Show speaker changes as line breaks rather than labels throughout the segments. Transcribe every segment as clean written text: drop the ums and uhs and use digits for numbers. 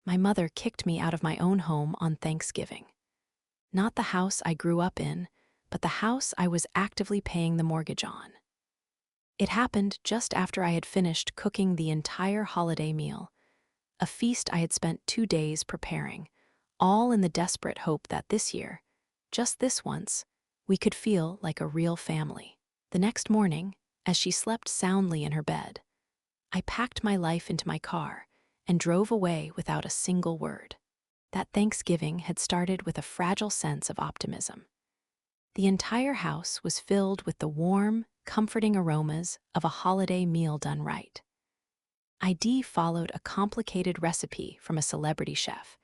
My mother kicked me out of my own home on Thanksgiving. Not the house I grew up in, but the house I was actively paying the mortgage on. It happened just after I had finished cooking the entire holiday meal, a feast I had spent 2 days preparing, all in the desperate hope that this year, just this once, we could feel like a real family. The next morning, as she slept soundly in her bed, I packed my life into my car and drove away without a single word. That Thanksgiving had started with a fragile sense of optimism. The entire house was filled with the warm, comforting aromas of a holiday meal done right. ID followed a complicated recipe from a celebrity chef,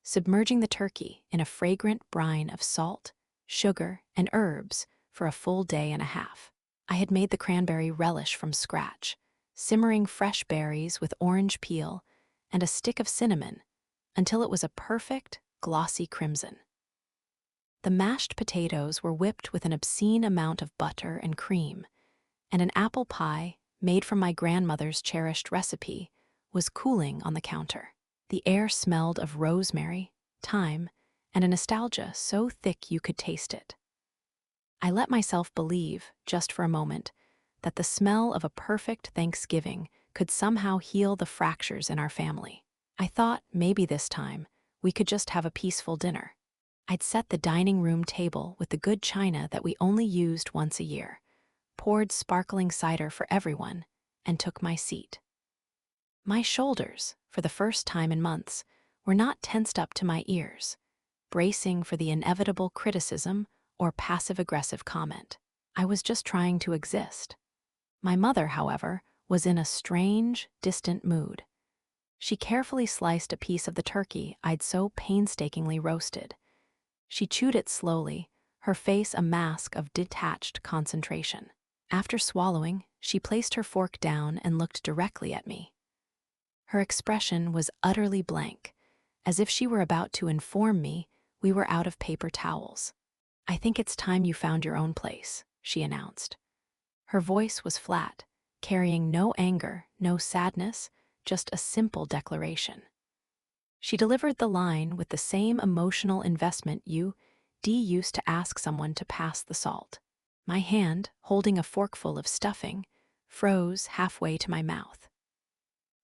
submerging the turkey in a fragrant brine of salt, sugar, and herbs for a full day and a half. I had made the cranberry relish from scratch, simmering fresh berries with orange peel and a stick of cinnamon until it was a perfect, glossy crimson. The mashed potatoes were whipped with an obscene amount of butter and cream, and an apple pie, made from my grandmother's cherished recipe, was cooling on the counter. The air smelled of rosemary, thyme, and a nostalgia so thick you could taste it. I let myself believe, just for a moment, that the smell of a perfect Thanksgiving could somehow heal the fractures in our family. I thought maybe this time we could just have a peaceful dinner. I'd set the dining room table with the good china that we only used once a year, poured sparkling cider for everyone, and took my seat. My shoulders, for the first time in months, were not tensed up to my ears, bracing for the inevitable criticism or passive-aggressive comment. I was just trying to exist. My mother, however, was in a strange, distant mood. She carefully sliced a piece of the turkey I'd so painstakingly roasted. She chewed it slowly, her face a mask of detached concentration. After swallowing, she placed her fork down and looked directly at me. Her expression was utterly blank, as if she were about to inform me we were out of paper towels. "I think it's time you found your own place," she announced. Her voice was flat, carrying no anger, no sadness, just a simple declaration. She delivered the line with the same emotional investment used to ask someone to pass the salt. My hand, holding a forkful of stuffing, froze halfway to my mouth.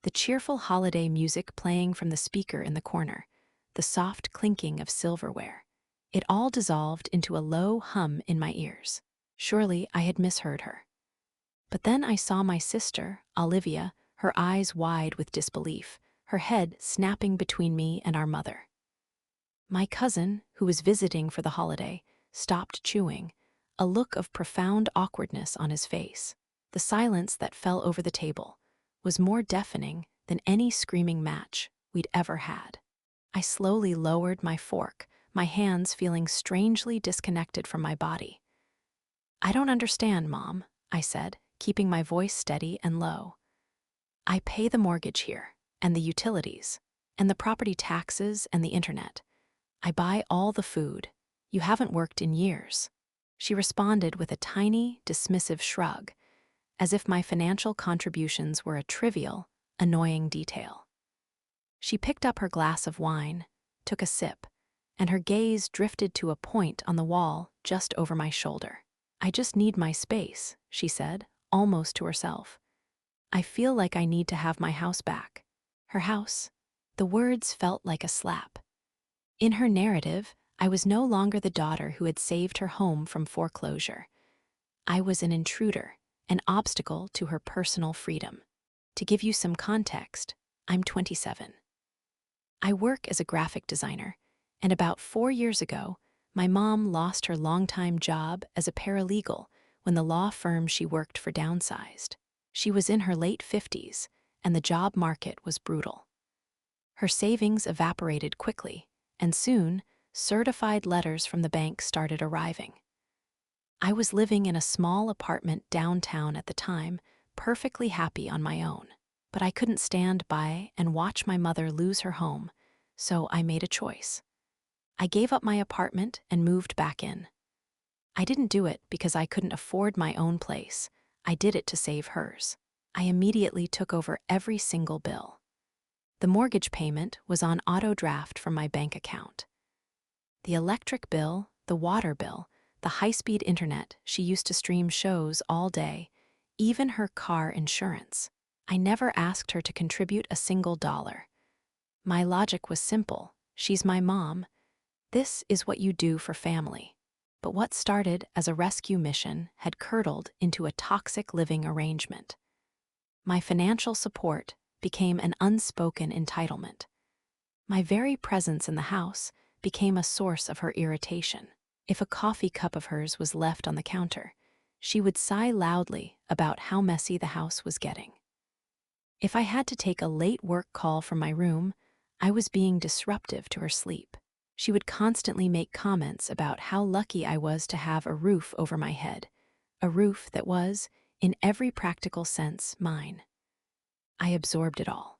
The cheerful holiday music playing from the speaker in the corner, the soft clinking of silverware, it all dissolved into a low hum in my ears. Surely I had misheard her. But then I saw my sister, Olivia, her eyes wide with disbelief, her head snapping between me and our mother. My cousin, who was visiting for the holiday, stopped chewing, a look of profound awkwardness on his face. The silence that fell over the table was more deafening than any screaming match we'd ever had. I slowly lowered my fork, my hands feeling strangely disconnected from my body. "I don't understand, Mom," I said, keeping my voice steady and low. "I pay the mortgage here, and the utilities, and the property taxes and the internet. I buy all the food. You haven't worked in years." She responded with a tiny, dismissive shrug, as if my financial contributions were a trivial, annoying detail. She picked up her glass of wine, took a sip, and her gaze drifted to a point on the wall just over my shoulder. "I just need my space," she said, almost to herself. "I feel like I need to have my house back." Her house? The words felt like a slap. In her narrative, I was no longer the daughter who had saved her home from foreclosure. I was an intruder, an obstacle to her personal freedom. To give you some context, I'm 27. I work as a graphic designer, and about 4 years ago, my mom lost her longtime job as a paralegal when the law firm she worked for downsized. She was in her late 50s, and the job market was brutal. Her savings evaporated quickly, and soon, certified letters from the bank started arriving. I was living in a small apartment downtown at the time, perfectly happy on my own. But I couldn't stand by and watch my mother lose her home, so I made a choice. I gave up my apartment and moved back in. I didn't do it because I couldn't afford my own place. I did it to save hers. I immediately took over every single bill. The mortgage payment was on auto draft from my bank account. The electric bill, the water bill, the high-speed internet she used to stream shows all day, even her car insurance. I never asked her to contribute a single dollar. My logic was simple. She's my mom. This is what you do for family. But what started as a rescue mission had curdled into a toxic living arrangement. My financial support became an unspoken entitlement. My very presence in the house became a source of her irritation. If a coffee cup of hers was left on the counter, she would sigh loudly about how messy the house was getting. If I had to take a late work call from my room, I was being disruptive to her sleep. She would constantly make comments about how lucky I was to have a roof over my head, a roof that was, in every practical sense, mine. I absorbed it all.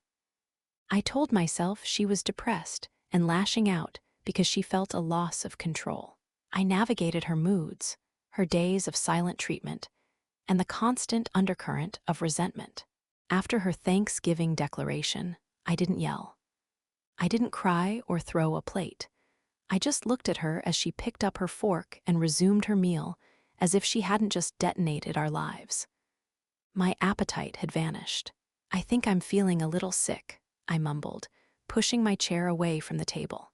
I told myself she was depressed and lashing out because she felt a loss of control. I navigated her moods, her days of silent treatment, and the constant undercurrent of resentment. After her Thanksgiving declaration, I didn't yell. I didn't cry or throw a plate. I just looked at her as she picked up her fork and resumed her meal as if she hadn't just detonated our lives. My appetite had vanished. "I think I'm feeling a little sick," I mumbled, pushing my chair away from the table.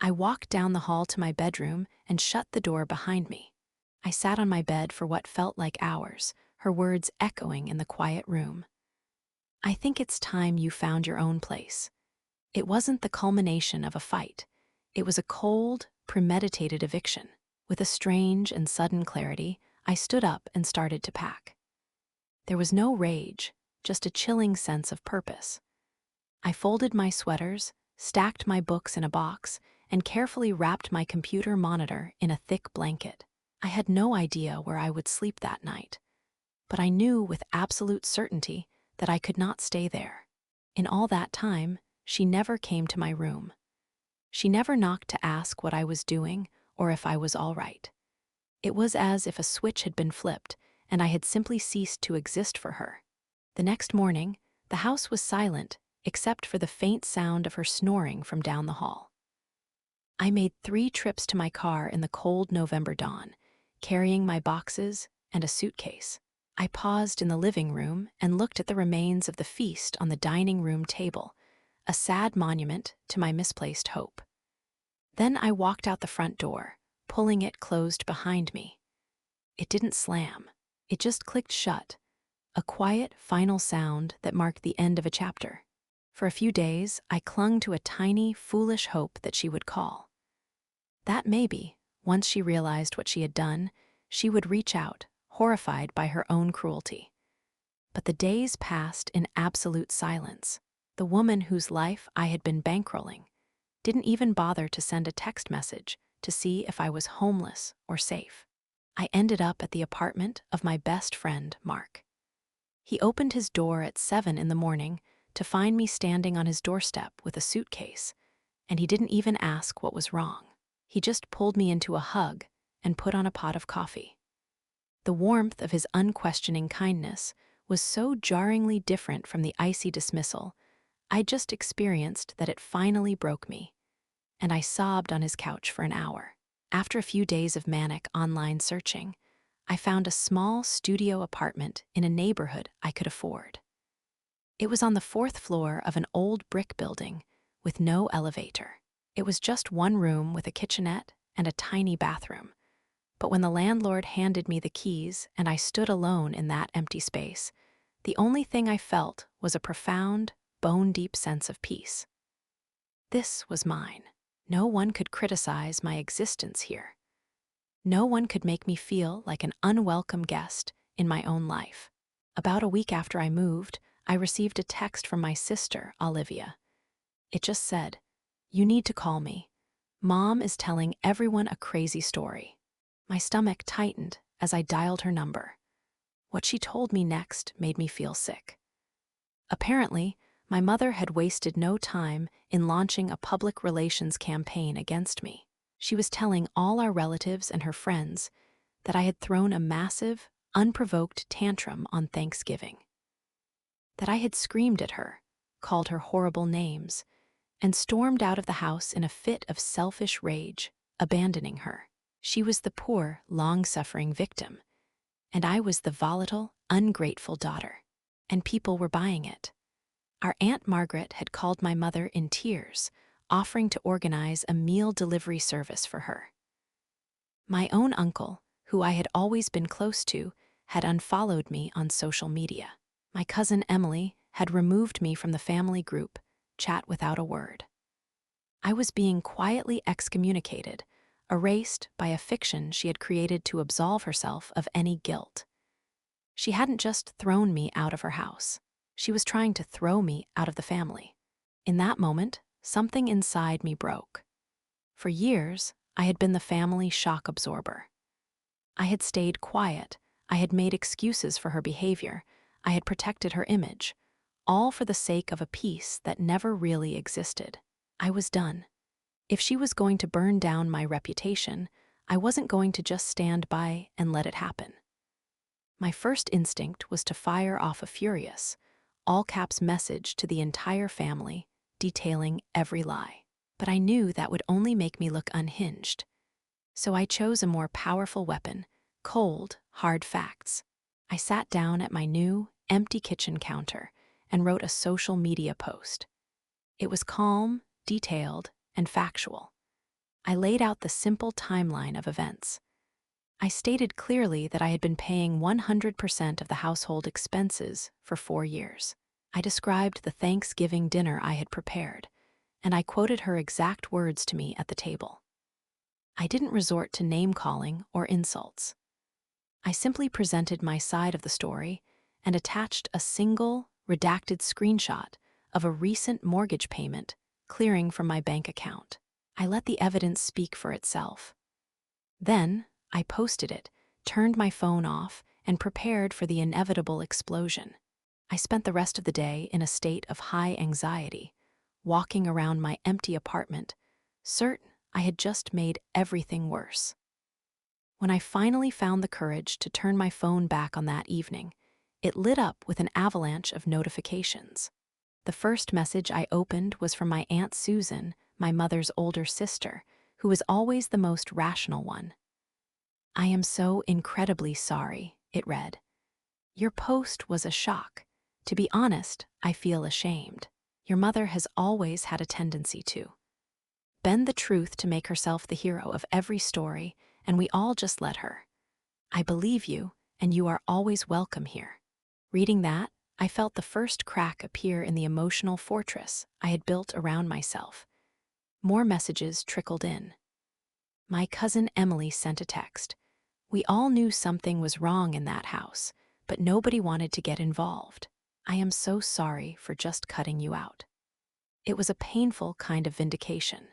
I walked down the hall to my bedroom and shut the door behind me. I sat on my bed for what felt like hours, her words echoing in the quiet room. "I think it's time you found your own place." It wasn't the culmination of a fight. It was a cold, premeditated eviction. With a strange and sudden clarity, I stood up and started to pack. There was no rage, just a chilling sense of purpose. I folded my sweaters, stacked my books in a box, and carefully wrapped my computer monitor in a thick blanket. I had no idea where I would sleep that night, but I knew with absolute certainty that I could not stay there. In all that time, she never came to my room. She never knocked to ask what I was doing or if I was all right. It was as if a switch had been flipped and I had simply ceased to exist for her. The next morning, the house was silent except for the faint sound of her snoring from down the hall. I made 3 trips to my car in the cold November dawn, carrying my boxes and a suitcase. I paused in the living room and looked at the remains of the feast on the dining room table, a sad monument to my misplaced hope. Then I walked out the front door, pulling it closed behind me. It didn't slam. It just clicked shut, a quiet, final sound that marked the end of a chapter. For a few days, I clung to a tiny, foolish hope that she would call. That maybe, once she realized what she had done, she would reach out, horrified by her own cruelty. But the days passed in absolute silence. The woman whose life I had been bankrolling didn't even bother to send a text message to see if I was homeless or safe. I ended up at the apartment of my best friend, Mark. He opened his door at 7 in the morning to find me standing on his doorstep with a suitcase, and he didn't even ask what was wrong. He just pulled me into a hug and put on a pot of coffee. The warmth of his unquestioning kindness was so jarringly different from the icy dismissal I just experienced that it finally broke me, and I sobbed on his couch for an hour. After a few days of manic online searching, I found a small studio apartment in a neighborhood I could afford. It was on the 4th floor of an old brick building with no elevator. It was just one room with a kitchenette and a tiny bathroom. But when the landlord handed me the keys and I stood alone in that empty space, the only thing I felt was a profound, bone-deep sense of peace. This was mine. No one could criticize my existence here. No one could make me feel like an unwelcome guest in my own life. About a week after I moved, I received a text from my sister, Olivia. It just said, "You need to call me. Mom is telling everyone a crazy story." My stomach tightened as I dialed her number. What she told me next made me feel sick. Apparently, my mother had wasted no time in launching a public relations campaign against me. She was telling all our relatives and her friends that I had thrown a massive, unprovoked tantrum on Thanksgiving. That I had screamed at her, called her horrible names, and stormed out of the house in a fit of selfish rage, abandoning her. She was the poor, long-suffering victim, and I was the volatile, ungrateful daughter. And people were buying it. Our Aunt Margaret had called my mother in tears, offering to organize a meal delivery service for her. My own uncle, who I had always been close to, had unfollowed me on social media. My cousin Emily had removed me from the family group, chat without a word. I was being quietly excommunicated, erased by a fiction she had created to absolve herself of any guilt. She hadn't just thrown me out of her house. She was trying to throw me out of the family. In that moment, something inside me broke. For years, I had been the family shock absorber. I had stayed quiet. I had made excuses for her behavior. I had protected her image, all for the sake of a peace that never really existed. I was done. If she was going to burn down my reputation, I wasn't going to just stand by and let it happen. My first instinct was to fire off a furious, all-caps message to the entire family, detailing every lie. But I knew that would only make me look unhinged. So I chose a more powerful weapon: cold, hard facts. I sat down at my new, empty kitchen counter and wrote a social media post. It was calm, detailed, and factual. I laid out the simple timeline of events. I stated clearly that I had been paying 100% of the household expenses for 4 years. I described the Thanksgiving dinner I had prepared, and I quoted her exact words to me at the table. I didn't resort to name-calling or insults. I simply presented my side of the story and attached a single, redacted screenshot of a recent mortgage payment clearing from my bank account. I let the evidence speak for itself. Then, I posted it, turned my phone off, and prepared for the inevitable explosion. I spent the rest of the day in a state of high anxiety, walking around my empty apartment, certain I had just made everything worse. When I finally found the courage to turn my phone back on that evening, it lit up with an avalanche of notifications. The first message I opened was from my Aunt Susan, my mother's older sister, who was always the most rational one. "I am so incredibly sorry," it read. "Your post was a shock. To be honest, I feel ashamed. Your mother has always had a tendency to bend the truth to make herself the hero of every story, and we all just let her. I believe you, and you are always welcome here." Reading that, I felt the first crack appear in the emotional fortress I had built around myself. More messages trickled in. My cousin Emily sent a text. "We all knew something was wrong in that house, but nobody wanted to get involved. I am so sorry for just cutting you out." It was a painful kind of vindication,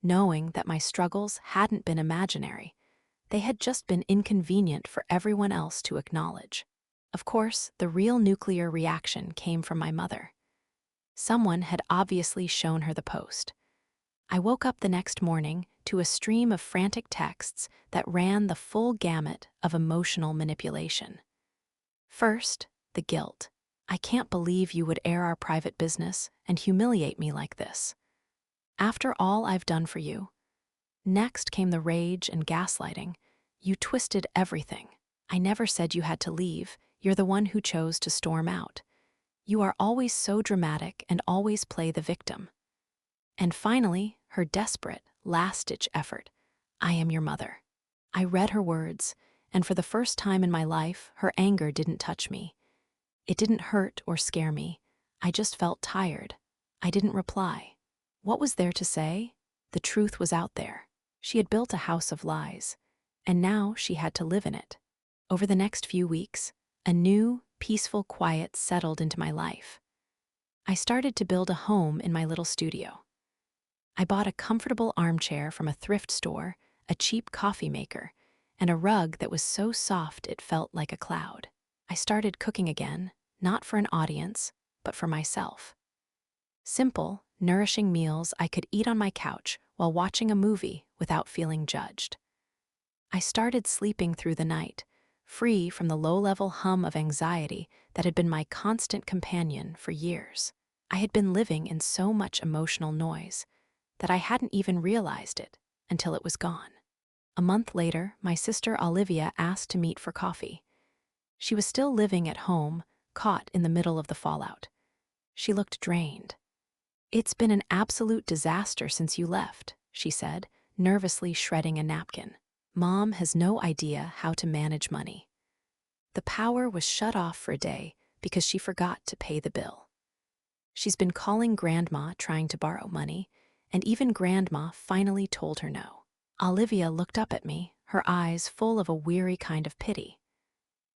knowing that my struggles hadn't been imaginary. They had just been inconvenient for everyone else to acknowledge. Of course, the real nuclear reaction came from my mother. Someone had obviously shown her the post. I woke up the next morning to a stream of frantic texts that ran the full gamut of emotional manipulation. First, the guilt. "I can't believe you would air our private business and humiliate me like this. After all I've done for you." Next came the rage and gaslighting. "You twisted everything. I never said you had to leave. You're the one who chose to storm out. You are always so dramatic and always play the victim." And finally, her desperate, last-ditch effort: "I am your mother." I read her words, and for the first time in my life, her anger didn't touch me. It didn't hurt or scare me. I just felt tired. I didn't reply. What was there to say? The truth was out there. She had built a house of lies, and now she had to live in it. Over the next few weeks, a new, peaceful quiet settled into my life. I started to build a home in my little studio. I bought a comfortable armchair from a thrift store, a cheap coffee maker, and a rug that was so soft it felt like a cloud. I started cooking again, not for an audience, but for myself. Simple, nourishing meals I could eat on my couch while watching a movie without feeling judged. I started sleeping through the night, free from the low-level hum of anxiety that had been my constant companion for years. I had been living in so much emotional noise that I hadn't even realized it until it was gone. A month later, my sister Olivia asked to meet for coffee. She was still living at home, caught in the middle of the fallout. She looked drained. "It's been an absolute disaster since you left," she said, nervously shredding a napkin. "Mom has no idea how to manage money. The power was shut off for a day because she forgot to pay the bill. She's been calling Grandma trying to borrow money, and even Grandma finally told her no." Olivia looked up at me, her eyes full of a weary kind of pity.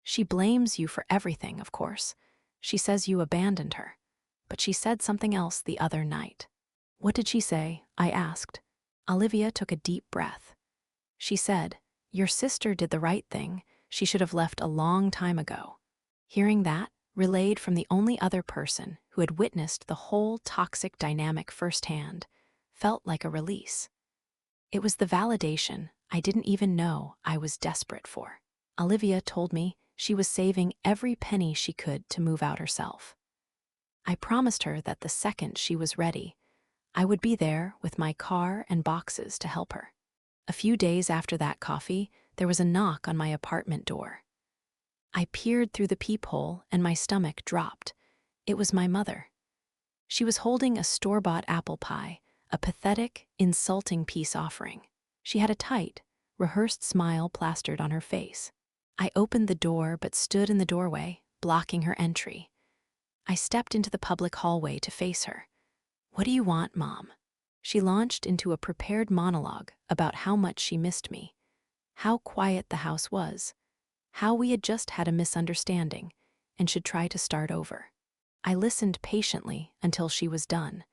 "She blames you for everything, of course. She says you abandoned her. But she said something else the other night." "What did she say?" I asked. Olivia took a deep breath. She said, "Your sister did the right thing. She should have left a long time ago." Hearing that, relayed from the only other person who had witnessed the whole toxic dynamic firsthand, felt like a release. It was the validation I didn't even know I was desperate for. Olivia told me she was saving every penny she could to move out herself. I promised her that the second she was ready, I would be there with my car and boxes to help her. A few days after that coffee, there was a knock on my apartment door. I peered through the peephole and my stomach dropped. It was my mother. She was holding a store-bought apple pie, a pathetic, insulting peace offering. She had a tight, rehearsed smile plastered on her face. I opened the door but stood in the doorway, blocking her entry. I stepped into the public hallway to face her. "What do you want, Mom?" She launched into a prepared monologue about how much she missed me, how quiet the house was, how we had just had a misunderstanding and should try to start over. I listened patiently until she was done.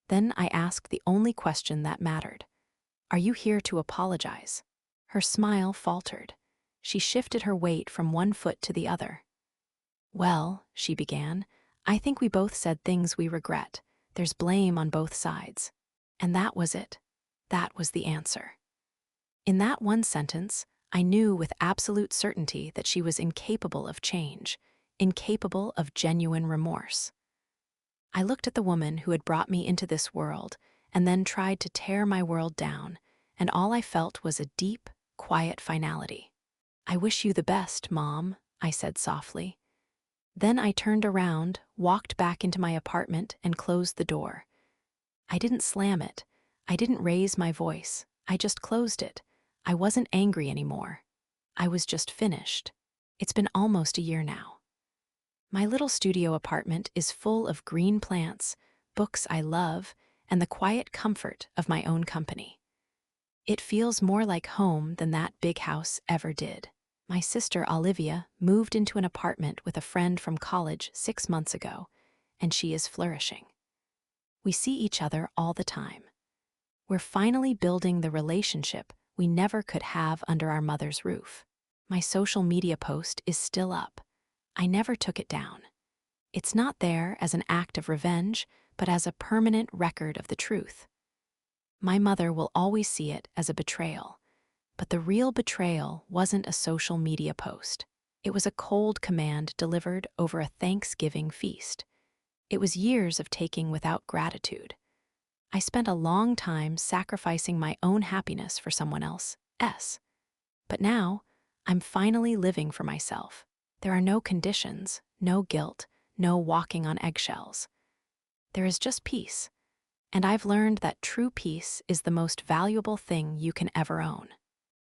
Then I asked the only question that mattered. "Are you here to apologize?" Her smile faltered. She shifted her weight from one foot to the other. "Well," she began, "I think we both said things we regret. There's blame on both sides." And that was it. That was the answer. In that one sentence, I knew with absolute certainty that she was incapable of change, incapable of genuine remorse. I looked at the woman who had brought me into this world and then tried to tear my world down, and all I felt was a deep, quiet finality. "I wish you the best, Mom," I said softly. Then I turned around, walked back into my apartment, and closed the door. I didn't slam it. I didn't raise my voice. I just closed it. I wasn't angry anymore. I was just finished. It's been almost a year now. My little studio apartment is full of green plants, books I love, and the quiet comfort of my own company. It feels more like home than that big house ever did. My sister Olivia moved into an apartment with a friend from college 6 months ago, and she is flourishing. We see each other all the time. We're finally building the relationship we never could have under our mother's roof. My social media post is still up. I never took it down. It's not there as an act of revenge, but as a permanent record of the truth. My mother will always see it as a betrayal, but the real betrayal wasn't a social media post. It was a cold command delivered over a Thanksgiving feast. It was years of taking without gratitude. I spent a long time sacrificing my own happiness for someone else's. But now, I'm finally living for myself. There are no conditions, no guilt, no walking on eggshells. There is just peace. And I've learned that true peace is the most valuable thing you can ever own.